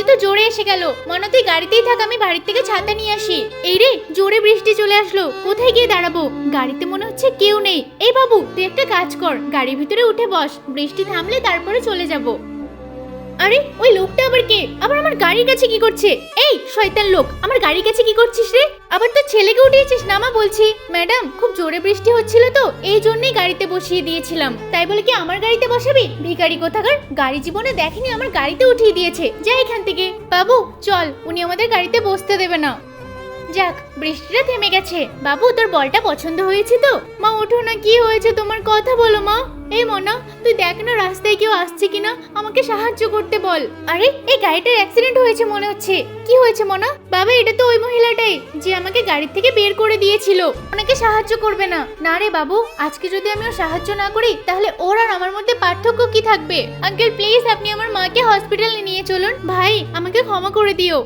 তো জোরে এসে গেল। মনে তুই গাড়িতেই থাক, আমি বাড়ির থেকে ছাতা নিয়ে আসি। এই রে, জোরে বৃষ্টি চলে আসলো, কোথায় গিয়ে দাঁড়াবো? গাড়িতে মনে হচ্ছে কেউ নেই। এই বাবু, তুই একটা কাজ কর, গাড়ির ভিতরে উঠে বস, বৃষ্টি থামলে তারপরে চলে যাব। আরে ওই লোকটা আবার কে? আবার আমার গাড়ির কাছে কি করছে? এই শয়তান লোক, আমার গাড়ির কাছে কি করছিস রে? আবার তো ছেলেকে উঠিয়েছিস? নামা বলছি। ম্যাডাম, খুব জোরে বৃষ্টি হচ্ছিল তো এই জন্যই গাড়িতে বসিয়ে দিয়েছিলাম। তাই বলে কি আমার গাড়িতে বসাবি? ভিখারি কোথাকার, গাড়ি জীবনে দেখেনি, আমার গাড়িতে উঠিয়ে দিয়েছে। যা এখান থেকে। বাবু চল, উনি আমাদের গাড়িতে বসতে দেবে না। যাক, বৃষ্টিটা থেমে গেছে। বাবু, তোর বলটা পছন্দ হয়েছে তো? মা ওঠো না, কি হয়েছে তোমার? কথা বলো মা। এই মনা, তুই দেখ না রাস্তায় কেউ আসছে কিনা, আমাকে সাহায্য করতে বল। আরে এই গাড়িটার অ্যাক্সিডেন্ট হয়েছে মনে হচ্ছে। কি হয়েছে মনা? বাবা, এটা তো ওই মহিলাটাই যে আমাকে গাড়ি থেকে বের করে দিয়েছিল। ওনাকে সাহায্য করবে না? না রে বাবু, আজকে যদি আমি ওর সাহায্য না করি তাহলে ওর আর আমার মধ্যে পার্থক্য কি থাকবে? আঙ্কেল প্লিজ, আপনি আমার মাকে হসপিটালে নিয়ে চলুন। ভাই, আমাকে ক্ষমা করে দিও।